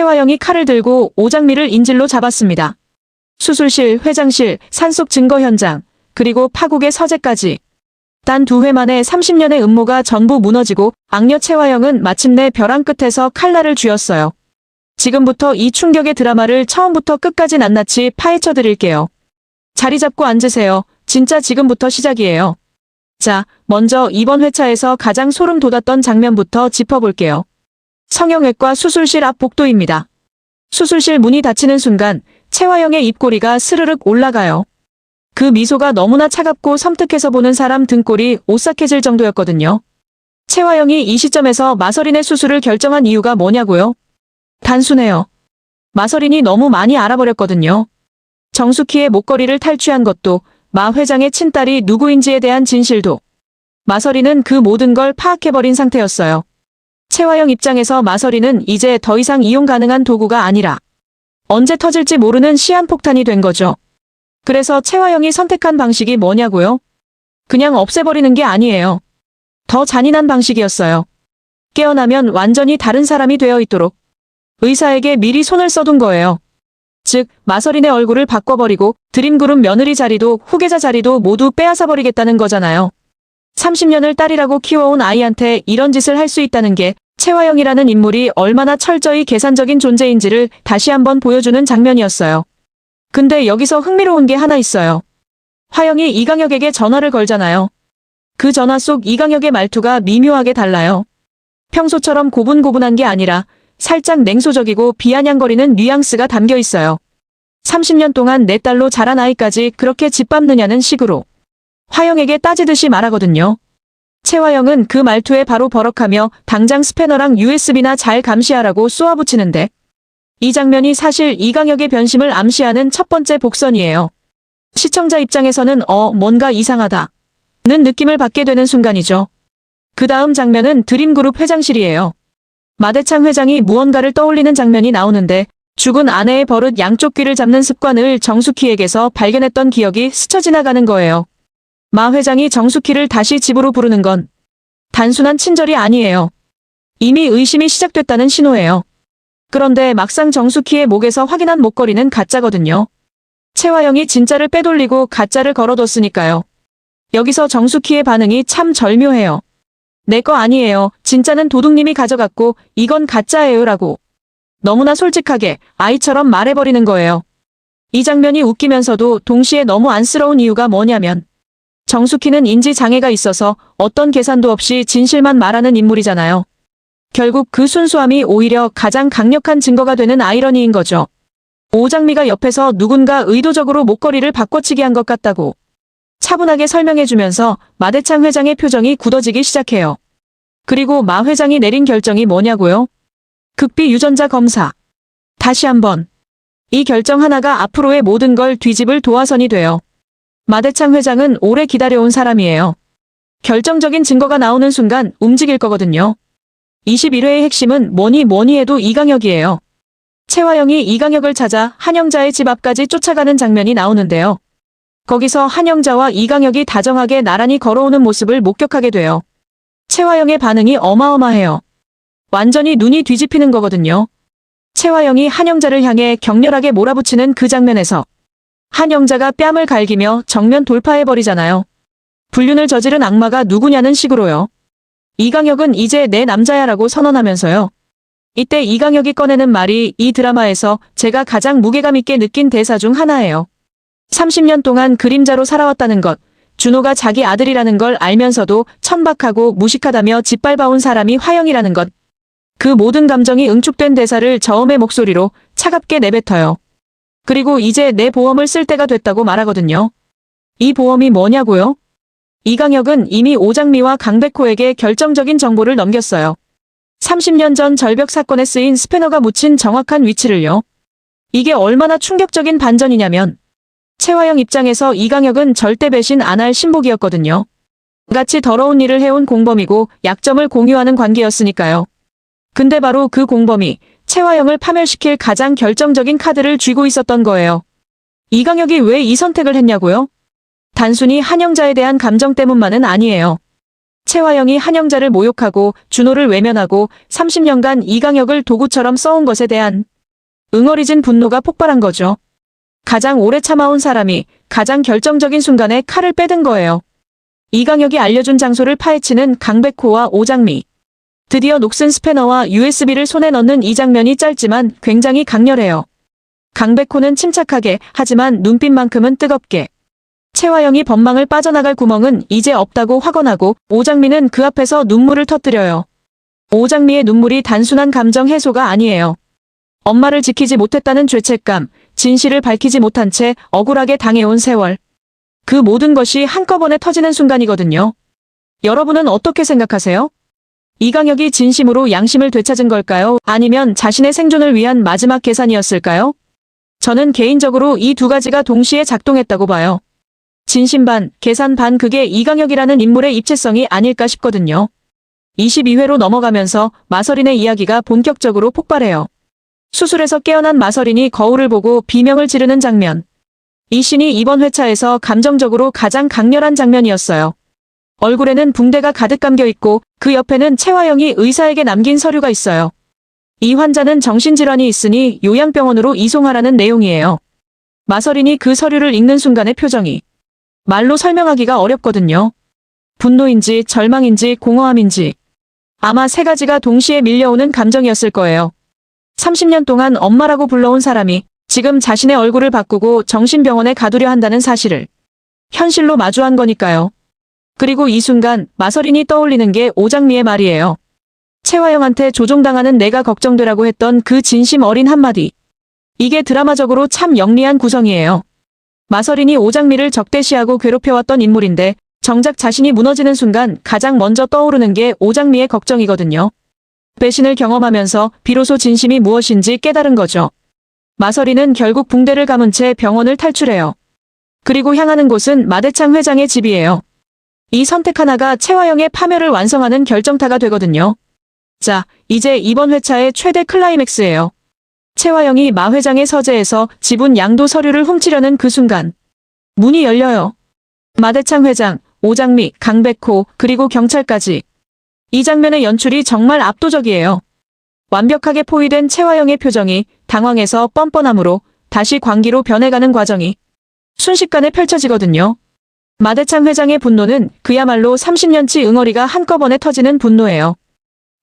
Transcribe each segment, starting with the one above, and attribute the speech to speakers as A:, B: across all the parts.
A: 최화영이 칼을 들고 오장미를 인질로 잡았습니다. 수술실, 회장실, 산속 증거 현장, 그리고 파국의 서재까지. 단 2회 만에 30년의 음모가 전부 무너지고 악녀 최화영은 마침내 벼랑 끝에서 칼날을 쥐었어요. 지금부터 이 충격의 드라마를 처음부터 끝까지 낱낱이 파헤쳐 드릴게요. 자리 잡고 앉으세요. 진짜 지금부터 시작이에요. 자, 먼저 이번 회차에서 가장 소름 돋았던 장면부터 짚어볼게요. 성형외과 수술실 앞 복도입니다. 수술실 문이 닫히는 순간 최화영의 입꼬리가 스르륵 올라가요. 그 미소가 너무나 차갑고 섬뜩해서 보는 사람 등골이 오싹해질 정도였거든요. 최화영이 이 시점에서 마서린의 수술을 결정한 이유가 뭐냐고요? 단순해요. 마서린이 너무 많이 알아버렸거든요. 정숙희의 목걸이를 탈취한 것도, 마 회장의 친딸이 누구인지에 대한 진실도. 마서린은 그 모든 걸 파악해버린 상태였어요. 최화영 입장에서 마서린은 이제 더 이상 이용 가능한 도구가 아니라 언제 터질지 모르는 시한폭탄이 된 거죠. 그래서 최화영이 선택한 방식이 뭐냐고요? 그냥 없애버리는 게 아니에요. 더 잔인한 방식이었어요. 깨어나면 완전히 다른 사람이 되어 있도록 의사에게 미리 손을 써둔 거예요. 즉, 마서린의 얼굴을 바꿔버리고 드림그룹 며느리 자리도 후계자 자리도 모두 빼앗아버리겠다는 거잖아요. 30년을 딸이라고 키워온 아이한테 이런 짓을 할 수 있다는 게 최화영이라는 인물이 얼마나 철저히 계산적인 존재인지를 다시 한번 보여주는 장면이었어요. 근데 여기서 흥미로운 게 하나 있어요. 화영이 이강혁에게 전화를 걸잖아요. 그 전화 속 이강혁의 말투가 미묘하게 달라요. 평소처럼 고분고분한 게 아니라 살짝 냉소적이고 비아냥거리는 뉘앙스가 담겨 있어요. 30년 동안 내 딸로 자란 아이까지 그렇게 짓밟느냐는 식으로 화영에게 따지듯이 말하거든요. 최화영은 그 말투에 바로 버럭하며 당장 스패너랑 USB나 잘 감시하라고 쏘아붙이는데, 이 장면이 사실 이강혁의 변심을 암시하는 첫 번째 복선이에요. 시청자 입장에서는 뭔가 이상하다 는 느낌을 받게 되는 순간이죠. 그 다음 장면은 드림그룹 회장실이에요. 마대창 회장이 무언가를 떠올리는 장면이 나오는데, 죽은 아내의 버릇 양쪽 귀를 잡는 습관을 정숙희에게서 발견했던 기억이 스쳐 지나가는 거예요. 마 회장이 정숙희를 다시 집으로 부르는 건 단순한 친절이 아니에요. 이미 의심이 시작됐다는 신호예요. 그런데 막상 정숙희의 목에서 확인한 목걸이는 가짜거든요. 최화영이 진짜를 빼돌리고 가짜를 걸어뒀으니까요. 여기서 정숙희의 반응이 참 절묘해요. 내 거 아니에요. 진짜는 도둑님이 가져갔고 이건 가짜예요 라고. 너무나 솔직하게 아이처럼 말해버리는 거예요. 이 장면이 웃기면서도 동시에 너무 안쓰러운 이유가 뭐냐면, 정숙희는 인지장애가 있어서 어떤 계산도 없이 진실만 말하는 인물이잖아요. 결국 그 순수함이 오히려 가장 강력한 증거가 되는 아이러니인 거죠. 오장미가 옆에서 누군가 의도적으로 목걸이를 바꿔치기 한 것 같다고 차분하게 설명해주면서 마대창 회장의 표정이 굳어지기 시작해요. 그리고 마 회장이 내린 결정이 뭐냐고요? 극비 유전자 검사. 다시 한번. 이 결정 하나가 앞으로의 모든 걸 뒤집을 도화선이 돼요. 마대창 회장은 오래 기다려온 사람이에요. 결정적인 증거가 나오는 순간 움직일 거거든요. 21회의 핵심은 뭐니 해도 이강혁이에요. 최화영이 이강혁을 찾아 한영자의 집 앞까지 쫓아가는 장면이 나오는데요. 거기서 한영자와 이강혁이 다정하게 나란히 걸어오는 모습을 목격하게 돼요. 최화영의 반응이 어마어마해요. 완전히 눈이 뒤집히는 거거든요. 최화영이 한영자를 향해 격렬하게 몰아붙이는 그 장면에서 한영자가 뺨을 갈기며 정면 돌파해버리잖아요. 불륜을 저지른 악마가 누구냐는 식으로요. 이강혁은 이제 내 남자야라고 선언하면서요. 이때 이강혁이 꺼내는 말이 이 드라마에서 제가 가장 무게감 있게 느낀 대사 중 하나예요. 30년 동안 그림자로 살아왔다는 것, 준호가 자기 아들이라는 걸 알면서도 천박하고 무식하다며 짓밟아온 사람이 화영이라는 것. 그 모든 감정이 응축된 대사를 저음의 목소리로 차갑게 내뱉어요. 그리고 이제 내 보험을 쓸 때가 됐다고 말하거든요. 이 보험이 뭐냐고요? 이강혁은 이미 오장미와 강백호에게 결정적인 정보를 넘겼어요. 30년 전 절벽 사건에 쓰인 스패너가 묻힌 정확한 위치를요. 이게 얼마나 충격적인 반전이냐면, 최화영 입장에서 이강혁은 절대 배신 안 할 신복이었거든요. 같이 더러운 일을 해온 공범이고 약점을 공유하는 관계였으니까요. 근데 바로 그 공범이 최화영을 파멸시킬 가장 결정적인 카드를 쥐고 있었던 거예요. 이강혁이 왜 이 선택을 했냐고요? 단순히 한영자에 대한 감정 때문만은 아니에요. 최화영이 한영자를 모욕하고 준호를 외면하고 30년간 이강혁을 도구처럼 써온 것에 대한 응어리진 분노가 폭발한 거죠. 가장 오래 참아온 사람이 가장 결정적인 순간에 칼을 빼든 거예요. 이강혁이 알려준 장소를 파헤치는 강백호와 오장미. 드디어 녹슨 스패너와 USB를 손에 넣는 이 장면이 짧지만 굉장히 강렬해요. 강백호는 침착하게 하지만 눈빛만큼은 뜨겁게. 최화영이 법망을 빠져나갈 구멍은 이제 없다고 확언하고 오장미는 그 앞에서 눈물을 터뜨려요. 오장미의 눈물이 단순한 감정 해소가 아니에요. 엄마를 지키지 못했다는 죄책감, 진실을 밝히지 못한 채 억울하게 당해온 세월. 그 모든 것이 한꺼번에 터지는 순간이거든요. 여러분은 어떻게 생각하세요? 이강혁이 진심으로 양심을 되찾은 걸까요? 아니면 자신의 생존을 위한 마지막 계산이었을까요? 저는 개인적으로 이 두 가지가 동시에 작동했다고 봐요. 진심 반, 계산 반, 그게 이강혁이라는 인물의 입체성이 아닐까 싶거든요. 22회로 넘어가면서 마서린의 이야기가 본격적으로 폭발해요. 수술에서 깨어난 마서린이 거울을 보고 비명을 지르는 장면. 이 씬이 이번 회차에서 감정적으로 가장 강렬한 장면이었어요. 얼굴에는 붕대가 가득 감겨 있고 그 옆에는 최화영이 의사에게 남긴 서류가 있어요. 이 환자는 정신질환이 있으니 요양병원으로 이송하라는 내용이에요. 마서린이 그 서류를 읽는 순간의 표정이 말로 설명하기가 어렵거든요. 분노인지 절망인지 공허함인지 아마 세 가지가 동시에 밀려오는 감정이었을 거예요. 30년 동안 엄마라고 불러온 사람이 지금 자신의 얼굴을 바꾸고 정신병원에 가두려 한다는 사실을 현실로 마주한 거니까요. 그리고 이 순간 마서린이 떠올리는 게 오장미의 말이에요. 최화영한테 조종당하는 내가 걱정되라고 했던 그 진심 어린 한마디. 이게 드라마적으로 참 영리한 구성이에요. 마서린이 오장미를 적대시하고 괴롭혀왔던 인물인데 정작 자신이 무너지는 순간 가장 먼저 떠오르는 게 오장미의 걱정이거든요. 배신을 경험하면서 비로소 진심이 무엇인지 깨달은 거죠. 마서린은 결국 붕대를 감은 채 병원을 탈출해요. 그리고 향하는 곳은 마대창 회장의 집이에요. 이 선택 하나가 최화영의 파멸을 완성하는 결정타가 되거든요. 자, 이제 이번 회차의 최대 클라이맥스예요. 최화영이 마 회장의 서재에서 지분 양도 서류를 훔치려는 그 순간 문이 열려요. 마대창 회장, 오장미, 강백호, 그리고 경찰까지. 이 장면의 연출이 정말 압도적이에요. 완벽하게 포위된 최화영의 표정이 당황해서 뻔뻔함으로 다시 광기로 변해가는 과정이 순식간에 펼쳐지거든요. 마대창 회장의 분노는 그야말로 30년치 응어리가 한꺼번에 터지는 분노예요.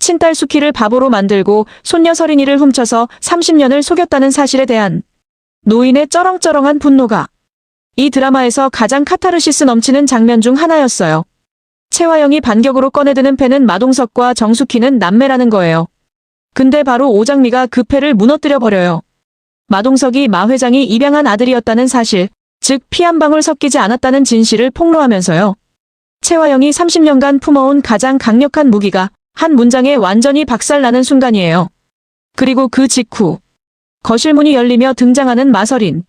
A: 친딸 수키를 바보로 만들고 손녀 서린이를 훔쳐서 30년을 속였다는 사실에 대한 노인의 쩌렁쩌렁한 분노가 이 드라마에서 가장 카타르시스 넘치는 장면 중 하나였어요. 최화영이 반격으로 꺼내드는 패는 마동석과 정수키는 남매라는 거예요. 근데 바로 오장미가 그 패를 무너뜨려 버려요. 마동석이 마 회장이 입양한 아들이었다는 사실, 즉 피 한 방울 섞이지 않았다는 진실을 폭로하면서요. 최화영이 30년간 품어온 가장 강력한 무기가 한 문장에 완전히 박살나는 순간이에요. 그리고 그 직후 거실 문이 열리며 등장하는 마서린.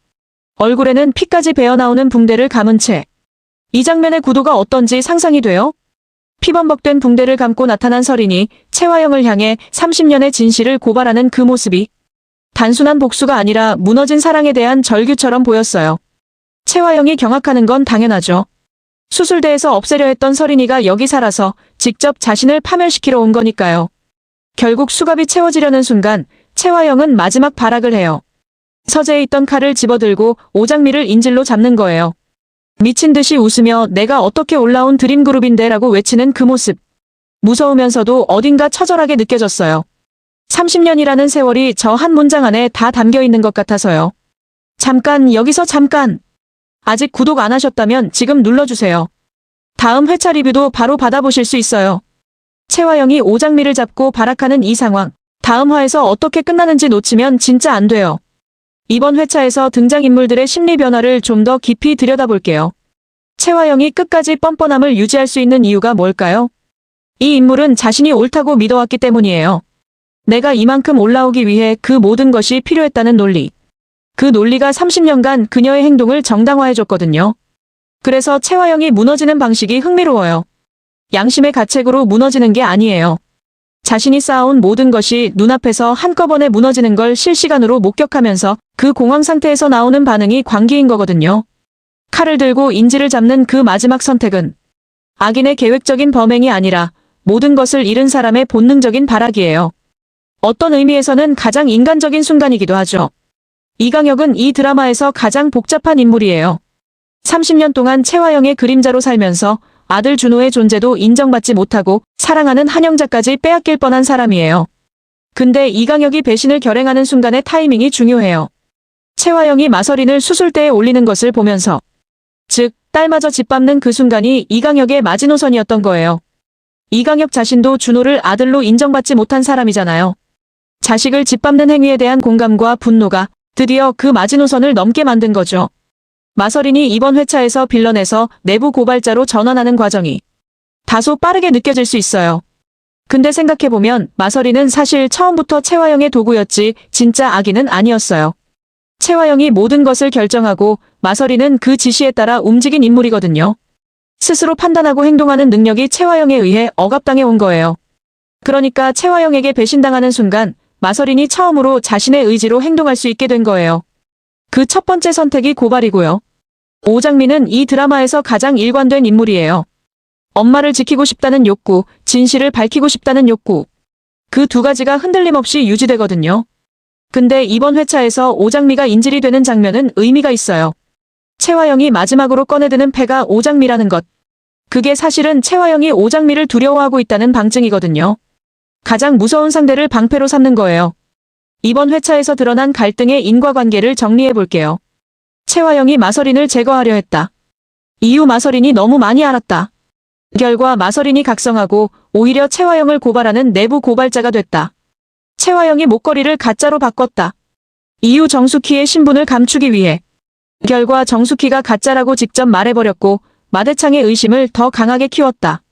A: 얼굴에는 피까지 배어나오는 붕대를 감은 채. 이 장면의 구도가 어떤지 상상이 돼요? 피범벅된 붕대를 감고 나타난 서린이 최화영을 향해 30년의 진실을 고발하는 그 모습이 단순한 복수가 아니라 무너진 사랑에 대한 절규처럼 보였어요. 최화영이 경악하는 건 당연하죠. 수술대에서 없애려 했던 서린이가 여기 살아서 직접 자신을 파멸시키러 온 거니까요. 결국 수갑이 채워지려는 순간 최화영은 마지막 발악을 해요. 서재에 있던 칼을 집어들고 오장미를 인질로 잡는 거예요. 미친 듯이 웃으며 내가 어떻게 올라온 드림그룹인데 라고 외치는 그 모습. 무서우면서도 어딘가 처절하게 느껴졌어요. 30년이라는 세월이 저 한 문장 안에 다 담겨 있는 것 같아서요. 잠깐, 여기서 잠깐. 아직 구독 안 하셨다면 지금 눌러주세요. 다음 회차 리뷰도 바로 받아보실 수 있어요. 최화영이 오장미를 잡고 발악하는 이 상황. 다음 화에서 어떻게 끝나는지 놓치면 진짜 안 돼요. 이번 회차에서 등장인물들의 심리 변화를 좀 더 깊이 들여다볼게요. 최화영이 끝까지 뻔뻔함을 유지할 수 있는 이유가 뭘까요? 이 인물은 자신이 옳다고 믿어왔기 때문이에요. 내가 이만큼 올라오기 위해 그 모든 것이 필요했다는 논리. 그 논리가 30년간 그녀의 행동을 정당화해줬거든요. 그래서 최화영이 무너지는 방식이 흥미로워요. 양심의 가책으로 무너지는 게 아니에요. 자신이 쌓아온 모든 것이 눈앞에서 한꺼번에 무너지는 걸 실시간으로 목격하면서 그 공황 상태에서 나오는 반응이 광기인 거거든요. 칼을 들고 인질을 잡는 그 마지막 선택은 악인의 계획적인 범행이 아니라 모든 것을 잃은 사람의 본능적인 발악이에요. 어떤 의미에서는 가장 인간적인 순간이기도 하죠. 이강혁은 이 드라마에서 가장 복잡한 인물이에요. 30년 동안 채화영의 그림자로 살면서 아들 준호의 존재도 인정받지 못하고 사랑하는 한영자까지 빼앗길 뻔한 사람이에요. 근데 이강혁이 배신을 결행하는 순간의 타이밍이 중요해요. 채화영이 마서린을 수술대에 올리는 것을 보면서, 즉 딸마저 짓밟는 그 순간이 이강혁의 마지노선이었던 거예요. 이강혁 자신도 준호를 아들로 인정받지 못한 사람이잖아요. 자식을 짓밟는 행위에 대한 공감과 분노가 드디어 그 마지노선을 넘게 만든 거죠. 마서린이 이번 회차에서 빌런에서 내부 고발자로 전환하는 과정이 다소 빠르게 느껴질 수 있어요. 근데 생각해보면 마서린은 사실 처음부터 채화영의 도구였지 진짜 악인은 아니었어요. 채화영이 모든 것을 결정하고 마서린은 그 지시에 따라 움직인 인물이거든요. 스스로 판단하고 행동하는 능력이 채화영에 의해 억압당해 온 거예요. 그러니까 채화영에게 배신당하는 순간 마서린이 처음으로 자신의 의지로 행동할 수 있게 된 거예요. 그 첫 번째 선택이 고발이고요. 오장미는 이 드라마에서 가장 일관된 인물이에요. 엄마를 지키고 싶다는 욕구, 진실을 밝히고 싶다는 욕구. 그 두 가지가 흔들림 없이 유지되거든요. 근데 이번 회차에서 오장미가 인질이 되는 장면은 의미가 있어요. 채화영이 마지막으로 꺼내드는 패가 오장미라는 것. 그게 사실은 채화영이 오장미를 두려워하고 있다는 방증이거든요. 가장 무서운 상대를 방패로 삼는 거예요. 이번 회차에서 드러난 갈등의 인과관계를 정리해 볼게요. 채화영이 마서린을 제거하려 했다. 이유 마서린이 너무 많이 알았다. 결과 마서린이 각성하고 오히려 채화영을 고발하는 내부 고발자가 됐다. 채화영이 목걸이를 가짜로 바꿨다. 이유 정숙희의 신분을 감추기 위해. 결과 정숙희가 가짜라고 직접 말해버렸고 마대창의 의심을 더 강하게 키웠다.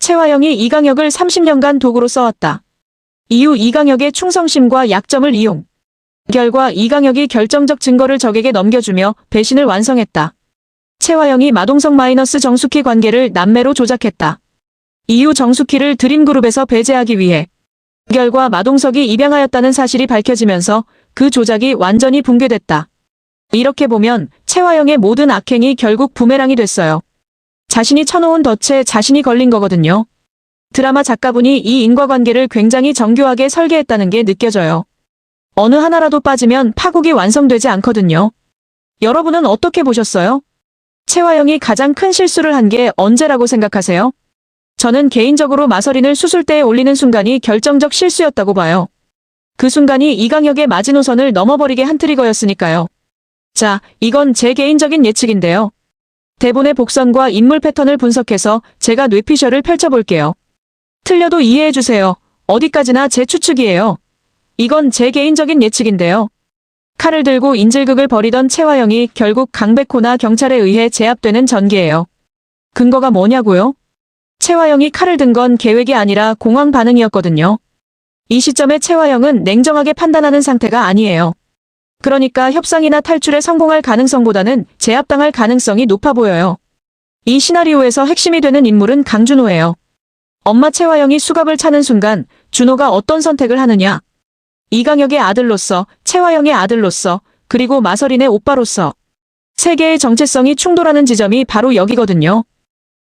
A: 채화영이 이강혁을 30년간 도구로 써왔다. 이후 이강혁의 충성심과 약점을 이용. 결과 이강혁이 결정적 증거를 적에게 넘겨주며 배신을 완성했다. 채화영이 마동석 마이너스 정숙희 관계를 남매로 조작했다. 이후 정숙희를 드림그룹에서 배제하기 위해. 결과 마동석이 입양하였다는 사실이 밝혀지면서 그 조작이 완전히 붕괴됐다. 이렇게 보면 채화영의 모든 악행이 결국 부메랑이 됐어요. 자신이 쳐놓은 덫에 자신이 걸린 거거든요. 드라마 작가분이 이 인과관계를 굉장히 정교하게 설계했다는 게 느껴져요. 어느 하나라도 빠지면 파국이 완성되지 않거든요. 여러분은 어떻게 보셨어요? 채화영이 가장 큰 실수를 한 게 언제라고 생각하세요? 저는 개인적으로 마서린을 수술대에 올리는 순간이 결정적 실수였다고 봐요. 그 순간이 이강혁의 마지노선을 넘어버리게 한 트리거였으니까요. 자, 이건 제 개인적인 예측인데요. 대본의 복선과 인물 패턴을 분석해서 제가 뇌피셜을 펼쳐볼게요. 틀려도 이해해주세요. 어디까지나 제 추측이에요. 이건 제 개인적인 예측인데요. 칼을 들고 인질극을 벌이던 채화영이 결국 강백호나 경찰에 의해 제압되는 전개예요. 근거가 뭐냐고요? 채화영이 칼을 든 건 계획이 아니라 공황 반응이었거든요. 이 시점에 채화영은 냉정하게 판단하는 상태가 아니에요. 그러니까 협상이나 탈출에 성공할 가능성보다는 제압당할 가능성이 높아 보여요. 이 시나리오에서 핵심이 되는 인물은 강준호예요. 엄마 채화영이 수갑을 차는 순간 준호가 어떤 선택을 하느냐. 이강혁의 아들로서, 채화영의 아들로서, 그리고 마서린의 오빠로서. 세 개의 정체성이 충돌하는 지점이 바로 여기거든요.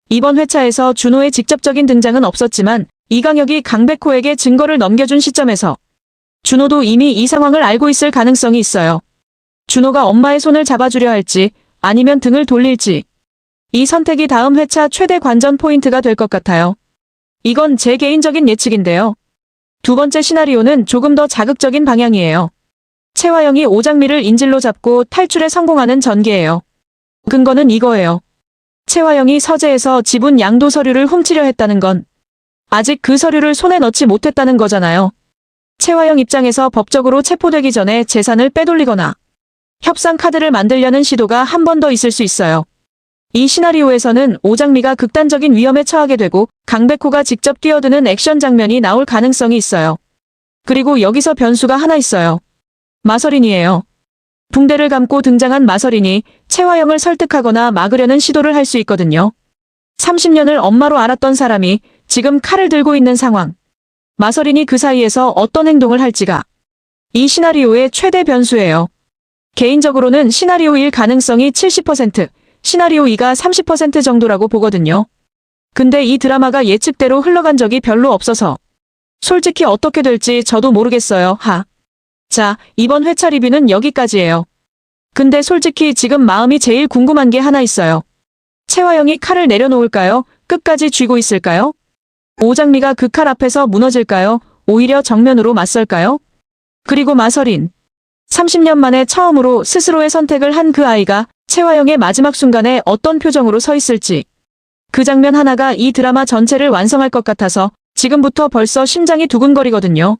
A: 이번 회차에서 준호의 직접적인 등장은 없었지만 이강혁이 강백호에게 증거를 넘겨준 시점에서 준호도 이미 이 상황을 알고 있을 가능성이 있어요. 준호가 엄마의 손을 잡아주려 할지 아니면 등을 돌릴지. 이 선택이 다음 회차 최대 관전 포인트가 될 것 같아요. 이건 제 개인적인 예측인데요. 두 번째 시나리오는 조금 더 자극적인 방향이에요. 채화영이 오장미를 인질로 잡고 탈출에 성공하는 전개예요. 근거는 이거예요. 채화영이 서재에서 지분 양도 서류를 훔치려 했다는 건 아직 그 서류를 손에 넣지 못했다는 거잖아요. 채화영 입장에서 법적으로 체포되기 전에 재산을 빼돌리거나 협상 카드를 만들려는 시도가 한 번 더 있을 수 있어요. 이 시나리오에서는 오장미가 극단적인 위험에 처하게 되고 강백호가 직접 뛰어드는 액션 장면이 나올 가능성이 있어요. 그리고 여기서 변수가 하나 있어요. 마서린이에요. 붕대를 감고 등장한 마서린이 채화영을 설득하거나 막으려는 시도를 할 수 있거든요. 30년을 엄마로 알았던 사람이 지금 칼을 들고 있는 상황. 마서린이 그 사이에서 어떤 행동을 할지가 이 시나리오의 최대 변수예요. 개인적으로는 시나리오 1 가능성이 70%, 시나리오 2가 30% 정도라고 보거든요. 근데 이 드라마가 예측대로 흘러간 적이 별로 없어서 솔직히 어떻게 될지 저도 모르겠어요. 자, 이번 회차 리뷰는 여기까지예요. 근데 솔직히 지금 마음이 제일 궁금한 게 하나 있어요. 채화영이 칼을 내려놓을까요? 끝까지 쥐고 있을까요? 오장미가 그 칼 앞에서 무너질까요? 오히려 정면으로 맞설까요? 그리고 마설인. 30년 만에 처음으로 스스로의 선택을 한 그 아이가 채화영의 마지막 순간에 어떤 표정으로 서 있을지. 그 장면 하나가 이 드라마 전체를 완성할 것 같아서 지금부터 벌써 심장이 두근거리거든요.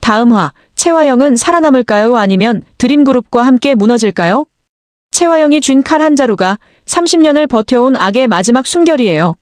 A: 다음 화, 채화영은 살아남을까요? 아니면 드림그룹과 함께 무너질까요? 채화영이 쥔 칼 한 자루가 30년을 버텨온 악의 마지막 숨결이에요.